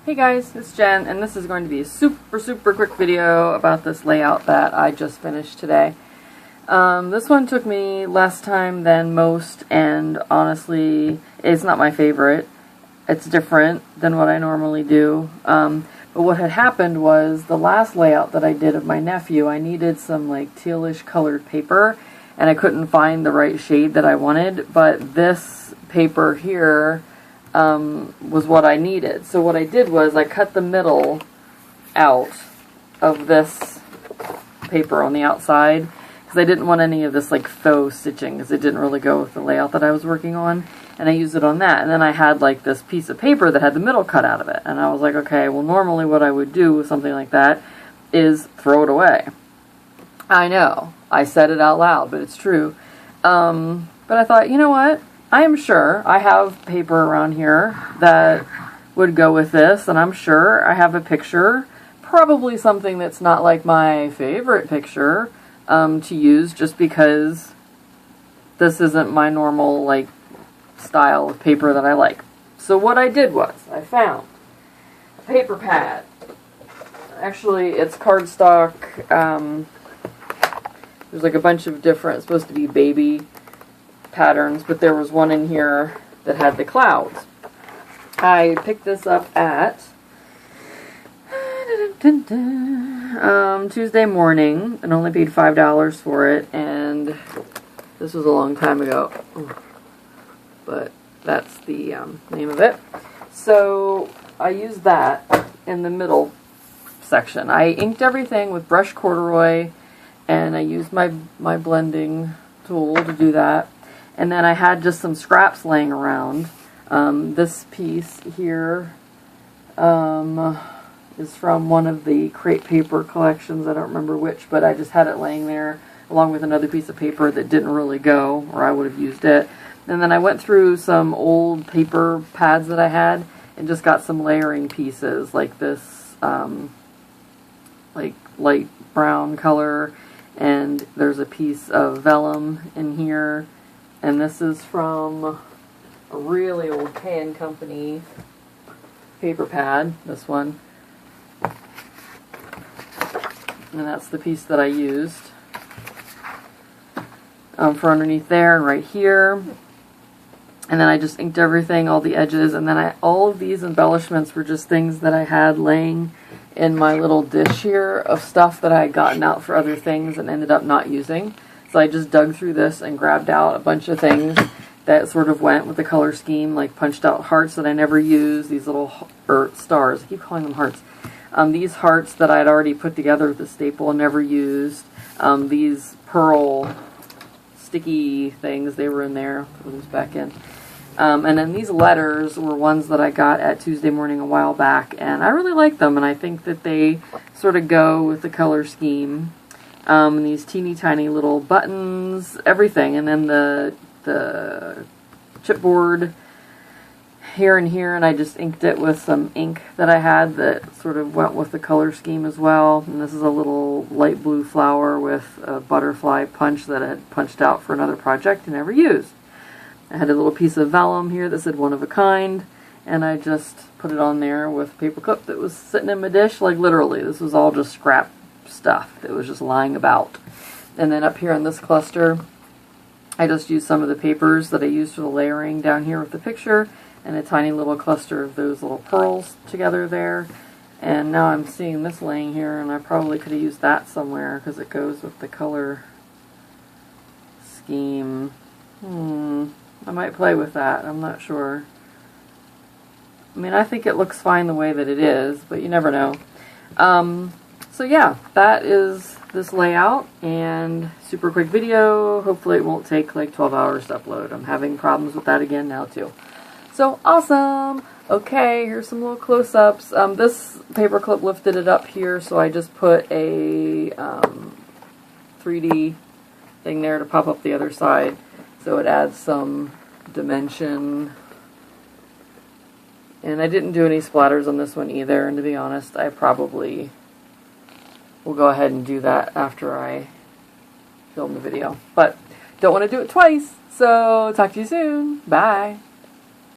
Hey guys, it's Jen, and this is going to be a super quick video about this layout that I just finished today. This one took me less time than most, and honestly, it's not my favorite. It's different than what I normally do. But what had happened was the last layout that I did of my nephew, I needed some like tealish colored paper, and I couldn't find the right shade that I wanted, but this paper here was what I needed. So what I did was I cut the middle out of this paper on the outside because I didn't want any of this like faux stitching because it didn't really go with the layout that I was working on, and I used it on that. And then I had like this piece of paper that had the middle cut out of it, and I was like, okay, well normally what I would do with something like that is throw it away. I know, I said it out loud, but it's true. But I thought, you know what? I am sure I have paper around here that would go with this, and I'm sure I have a picture, probably something that's not like my favorite picture to use, just because this isn't my normal like style of paper that I like. So what I did was I found a paper pad. Actually, it's cardstock. There's like a bunch of different, it's supposed to be baby patterns, but there was one in here that had the clouds. I picked this up at Tuesday morning and only paid $5 for it, and this was a long time ago, but that's the name of it. So I used that in the middle section. I inked everything with brushed corduroy, and I used my blending tool to do that. And then I had just some scraps laying around. This piece here is from one of the crepe paper collections. I don't remember which, but I just had it laying there along with another piece of paper that didn't really go, or I would have used it. And then I went through some old paper pads that I had and just got some layering pieces like this, like light brown color, and there's a piece of vellum in here. And this is from a really old K & Company paper pad, this one. And that's the piece that I used for underneath there and right here. And then I just inked everything, all the edges, and then all of these embellishments were just things that I had laying in my little dish here of stuff that I had gotten out for other things and ended up not using. So I just dug through this and grabbed out a bunch of things that sort of went with the color scheme, like punched out hearts that I never used, these little stars, I keep calling them hearts. These hearts that I had already put together with the staple and never used. These pearl sticky things, they were in there. Put those back in. And then these letters were ones that I got at Tuesday morning a while back, and I really like them, and I think that they sort of go with the color scheme. And these teeny tiny little buttons, everything, and then the chipboard here and here, and I just inked it with some ink that I had that sort of went with the color scheme as well. And this is a little light blue flower with a butterfly punch that I had punched out for another project and never used. I had a little piece of vellum here that said one of a kind, and I just put it on there with a paper clip that was sitting in my dish. Like literally, this was all just scrap stuff that was just lying about. And then up here in this cluster, I just used some of the papers that I used for the layering down here with the picture, and a tiny little cluster of those little pearls together there. And now I'm seeing this laying here, and I probably could have used that somewhere because it goes with the color scheme. I might play with that, I'm not sure. I mean, I think it looks fine the way that it is, but you never know. So yeah, that is this layout, and super quick video. Hopefully it won't take like 12 hours to upload. I'm having problems with that again now too. So awesome! Okay, here's some little close-ups. This paper clip lifted it up here, so I just put a 3D thing there to pop up the other side, so it adds some dimension. And I didn't do any splatters on this one either, and to be honest, I probably will go ahead and do that after I film the video. But don't want to do it twice, so talk to you soon. Bye.